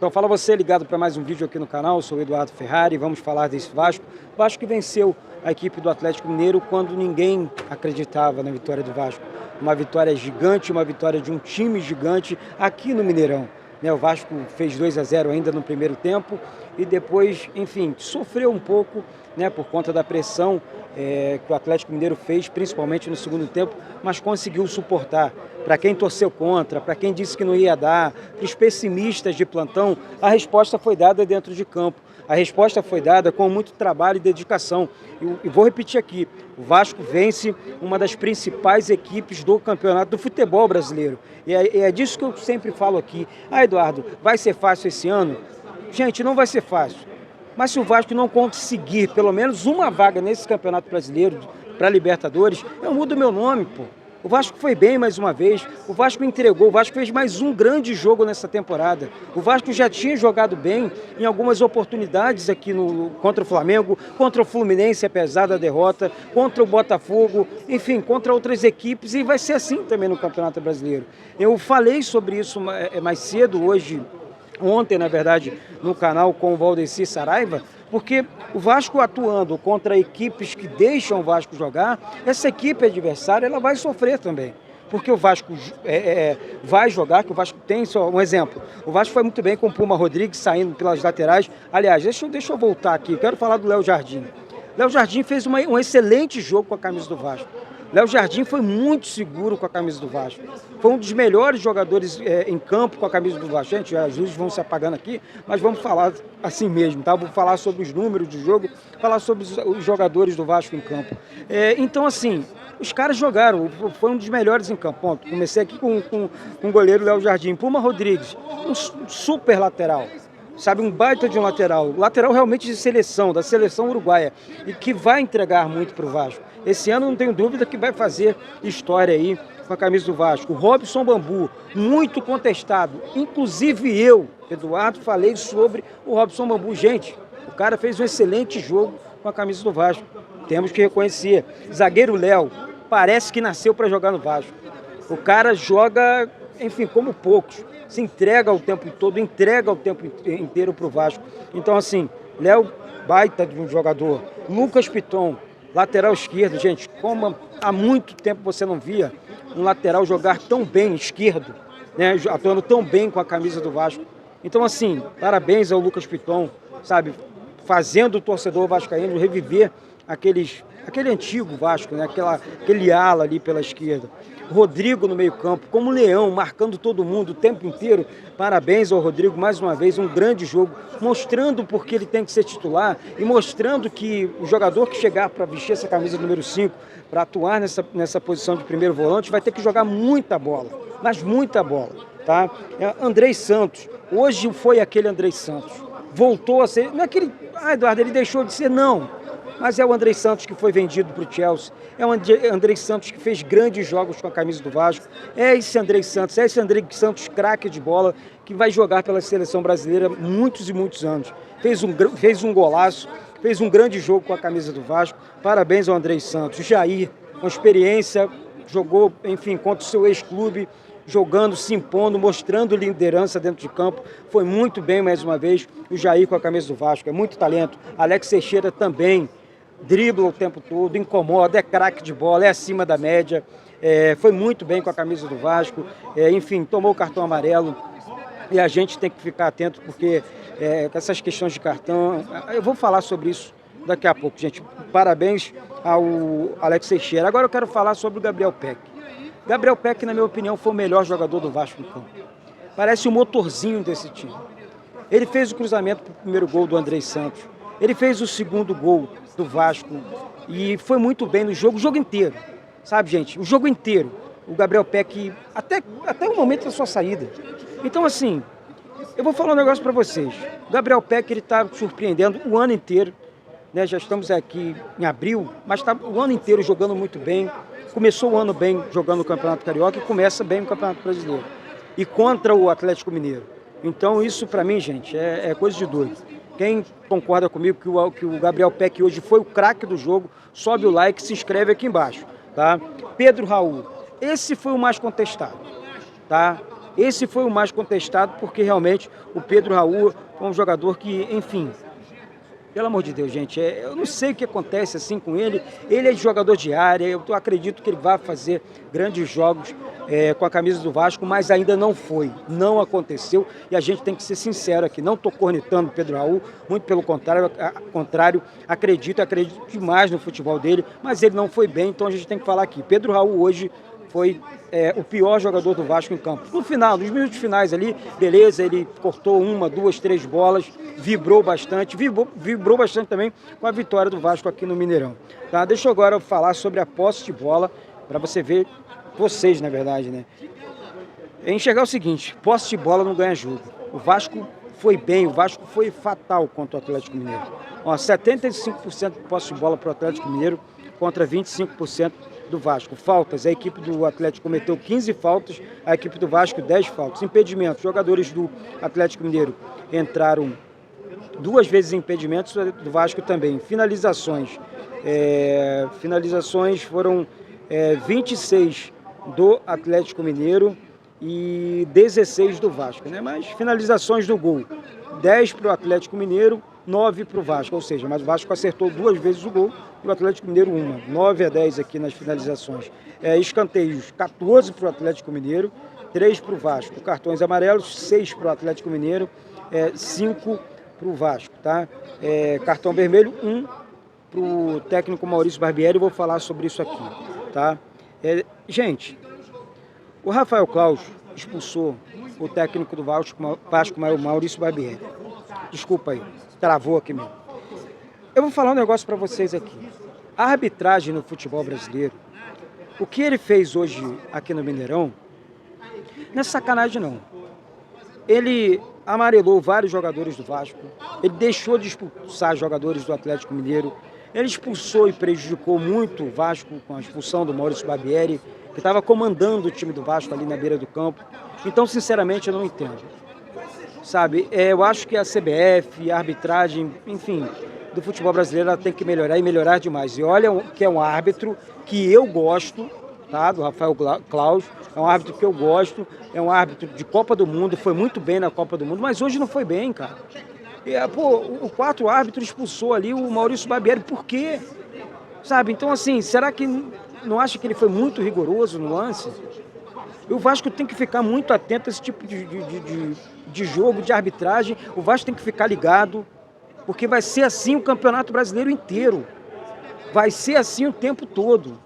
Então fala você ligado para mais um vídeo aqui no canal, eu sou o Eduardo Ferrari, vamos falar desse Vasco. Vasco que venceu a equipe do Atlético Mineiro quando ninguém acreditava na vitória do Vasco. Uma vitória gigante, uma vitória de um time gigante aqui no Mineirão. O Vasco fez 2-0 ainda no primeiro tempo e depois, enfim, sofreu um pouco, por conta da pressão que o Atlético Mineiro fez, principalmente no segundo tempo, mas conseguiu suportar. Para quem torceu contra, para quem disse que não ia dar, para os pessimistas de plantão, a resposta foi dada dentro de campo. A resposta foi dada com muito trabalho e dedicação. E vou repetir aqui, o Vasco vence uma das principais equipes do campeonato do futebol brasileiro. E é disso que eu sempre falo aqui. Eduardo, vai ser fácil esse ano? Gente, não vai ser fácil. Mas se o Vasco não conseguir pelo menos uma vaga nesse campeonato brasileiro para Libertadores, eu mudo meu nome, pô. O Vasco foi bem mais uma vez, o Vasco entregou, o Vasco fez mais um grande jogo nessa temporada. O Vasco já tinha jogado bem em algumas oportunidades aqui contra o Flamengo, contra o Fluminense, apesar da derrota, contra o Botafogo, enfim, contra outras equipes, e vai ser assim também no Campeonato Brasileiro. Eu falei sobre isso mais cedo ontem, na verdade, no canal com o Valdeci Saraiva, porque o Vasco atuando contra equipes que deixam o Vasco jogar, essa equipe adversária ela vai sofrer também. Porque o Vasco vai jogar, que o Vasco tem, só um exemplo, o Vasco foi muito bem com o Puma Rodrigues saindo pelas laterais. Aliás, deixa eu voltar aqui, quero falar do Léo Jardim. Léo Jardim fez um excelente jogo com a camisa do Vasco. Léo Jardim foi muito seguro com a camisa do Vasco. Foi um dos melhores jogadores em campo com a camisa do Vasco. Gente, as luzes vão se apagando aqui, mas vamos falar assim mesmo, tá? Vou falar sobre os números do jogo, falar sobre os jogadores do Vasco em campo. Então, assim, os caras jogaram, foi um dos melhores em campo. Ponto. Comecei aqui com o goleiro Léo Jardim. Puma Rodrigues, um super lateral. Sabe, um baita de um lateral realmente de seleção, da seleção uruguaia, e que vai entregar muito para o Vasco. Esse ano não tenho dúvida que vai fazer história aí com a camisa do Vasco. O Robson Bambu, muito contestado, inclusive eu, Eduardo, falei sobre o Robson Bambu. Gente, o cara fez um excelente jogo com a camisa do Vasco, temos que reconhecer. Zagueiro Léo, parece que nasceu para jogar no Vasco. O cara joga, enfim, como poucos. Se entrega o tempo todo, entrega o tempo inteiro para o Vasco. Então, assim, Léo, baita de um jogador. Lucas Piton, lateral esquerdo. Gente, como há muito tempo você não via um lateral jogar tão bem esquerdo, atuando tão bem com a camisa do Vasco. Então, assim, parabéns ao Lucas Piton, sabe, fazendo o torcedor vascaíno reviver aquele antigo Vasco, aquele ala ali pela esquerda. Rodrigo no meio-campo, como leão, marcando todo mundo o tempo inteiro. Parabéns ao Rodrigo, mais uma vez, um grande jogo, mostrando por que ele tem que ser titular e mostrando que o jogador que chegar para vestir essa camisa número 5, para atuar nessa posição de primeiro volante, vai ter que jogar muita bola, mas muita bola, tá? Andrei Santos, hoje foi aquele Andrei Santos, voltou a ser, não é aquele, Eduardo, ele deixou de ser, não. Mas é o Andrei Santos que foi vendido para o Chelsea, é o Andrei Santos que fez grandes jogos com a camisa do Vasco, é esse Andrei Santos craque de bola, que vai jogar pela seleção brasileira muitos e muitos anos. Fez um golaço, fez um grande jogo com a camisa do Vasco, parabéns ao Andrei Santos. O Jair, com experiência, jogou, enfim, contra o seu ex-clube, jogando, se impondo, mostrando liderança dentro de campo. Foi muito bem mais uma vez o Jair com a camisa do Vasco, é muito talento. Alex Teixeira também, dribla o tempo todo, incomoda, é craque de bola, é acima da média, foi muito bem com a camisa do Vasco, enfim, tomou o cartão amarelo e a gente tem que ficar atento porque essas questões de cartão, eu vou falar sobre isso daqui a pouco, gente. Parabéns ao Alex Teixeira. Agora eu quero falar sobre o Gabriel Peck. Gabriel Peck, na minha opinião, foi o melhor jogador do Vasco no campo. Parece o motorzinho desse time. Ele fez o cruzamento para o primeiro gol do Andrei Santos. Ele fez o segundo gol do Vasco e foi muito bem no jogo, o jogo inteiro. Sabe, gente? O jogo inteiro. O Gabriel Peck, até o momento da sua saída. Então, assim, eu vou falar um negócio para vocês. O Gabriel Peck, ele está surpreendendo o ano inteiro. Já estamos aqui em abril, mas está o ano inteiro jogando muito bem. Começou o ano bem jogando o Campeonato Carioca e começa bem o Campeonato Brasileiro. E contra o Atlético Mineiro. Então isso para mim, gente, é coisa de doido. Quem concorda comigo que o Gabriel Peck hoje foi o craque do jogo, sobe o like e se inscreve aqui embaixo. Tá? Pedro Raul, esse foi o mais contestado. Tá? Esse foi o mais contestado, porque realmente o Pedro Raul foi um jogador que, enfim, pelo amor de Deus, gente, eu não sei o que acontece assim com ele. Ele é jogador de área, eu acredito que ele vai fazer grandes jogos com a camisa do Vasco, mas ainda não foi, não aconteceu. E a gente tem que ser sincero aqui, não estou cornetando o Pedro Raul, muito pelo contrário, acredito demais no futebol dele, mas ele não foi bem, então a gente tem que falar aqui. Pedro Raul hoje foi o pior jogador do Vasco em campo. No final, nos minutos finais ali, beleza, ele cortou 1, 2, 3 bolas, vibrou bastante também com a vitória do Vasco aqui no Mineirão. Tá? Deixa eu agora falar sobre a posse de bola, para você ver, vocês na verdade, né? Enxergar o seguinte, posse de bola não ganha jogo. O Vasco foi bem, o Vasco foi fatal contra o Atlético Mineiro. 75% de posse de bola para o Atlético Mineiro contra 25% do Vasco. Faltas, a equipe do Atlético cometeu 15 faltas, a equipe do Vasco 10 faltas. Impedimentos, jogadores do Atlético Mineiro entraram 2 vezes em impedimentos, do Vasco também. Finalizações, foram 26 do Atlético Mineiro e 16 do Vasco, né? Mas finalizações do gol, 10 para o Atlético Mineiro, 9 para o Vasco, ou seja, mas o Vasco acertou 2 vezes o gol e o Atlético Mineiro 1, 9 a 10 aqui nas finalizações. Escanteios, 14 para o Atlético Mineiro, 3 para o Vasco. Cartões amarelos, 6 para o Atlético Mineiro, 5 para o Vasco, tá? Cartão vermelho, 1 para o técnico Maurício Barbieri, eu vou falar sobre isso aqui, tá? Gente, o Rafael Claus expulsou o técnico do Vasco, Maurício Barbieri. Desculpa aí, travou aqui mesmo. Eu vou falar um negócio para vocês aqui. A arbitragem no futebol brasileiro, o que ele fez hoje aqui no Mineirão, não é sacanagem não. Ele amarelou vários jogadores do Vasco, ele deixou de expulsar jogadores do Atlético Mineiro, ele expulsou e prejudicou muito o Vasco com a expulsão do Maurício Barbieri, que estava comandando o time do Vasco ali na beira do campo. Então, sinceramente, eu não entendo. Sabe, eu acho que a CBF, a arbitragem, enfim, do futebol brasileiro, ela tem que melhorar e melhorar demais. E olha que é um árbitro que eu gosto, tá? Do Rafael Claus, é um árbitro que eu gosto, é um árbitro de Copa do Mundo, foi muito bem na Copa do Mundo, mas hoje não foi bem, cara. O quarto árbitro expulsou ali o Maurício Barbieri, por quê? Sabe, então assim, será que não acha que ele foi muito rigoroso no lance? E o Vasco tem que ficar muito atento a esse tipo de jogo, de arbitragem. O Vasco tem que ficar ligado, porque vai ser assim o Campeonato Brasileiro inteiro. Vai ser assim o tempo todo.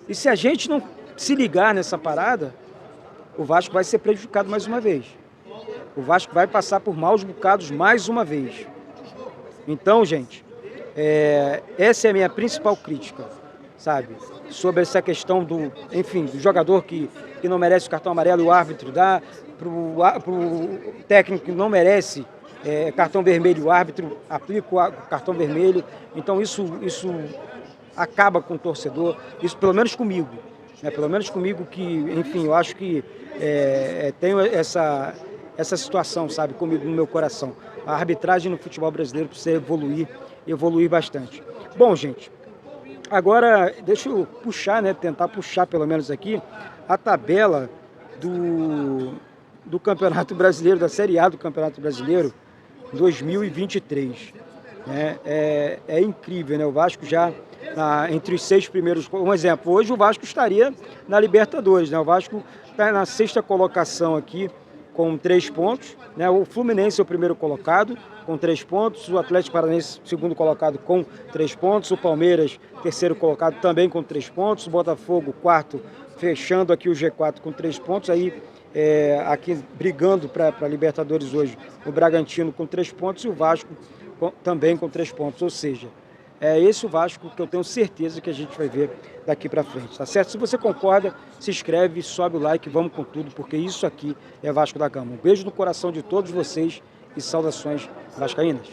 E se a gente não se ligar nessa parada, o Vasco vai ser prejudicado mais uma vez. O Vasco vai passar por maus bocados mais uma vez. Então, gente, essa é a minha principal crítica, sabe? Sobre essa questão do jogador que não merece o cartão amarelo, o árbitro dá, pro técnico que não merece cartão vermelho, o árbitro aplica o cartão vermelho. Então isso acaba com o torcedor, isso pelo menos comigo, né? Pelo menos comigo que, enfim, eu acho que tenho essa situação, sabe, comigo no meu coração. A arbitragem no futebol brasileiro precisa evoluir bastante. Bom, gente, agora deixa eu puxar, né, tentar puxar pelo menos aqui a tabela do Campeonato Brasileiro, da Série A do Campeonato Brasileiro 2023. Né? É incrível, né? O Vasco já entre os 6 primeiros... Um exemplo, hoje o Vasco estaria na Libertadores, né? O Vasco está na 6ª colocação aqui, com 3 pontos, né? O Fluminense é o primeiro colocado, com 3 pontos, o Atlético Paranaense, segundo colocado, com 3 pontos, o Palmeiras, terceiro colocado, também com 3 pontos, o Botafogo, quarto, fechando aqui o G4 com 3 pontos, aí aqui brigando para Libertadores hoje, o Bragantino com 3 pontos e o Vasco também com 3 pontos, ou seja, é esse o Vasco que eu tenho certeza que a gente vai ver daqui para frente, tá certo? Se você concorda, se inscreve, sobe o like, vamos com tudo, porque isso aqui é Vasco da Gama. Um beijo no coração de todos vocês e saudações vascaínas.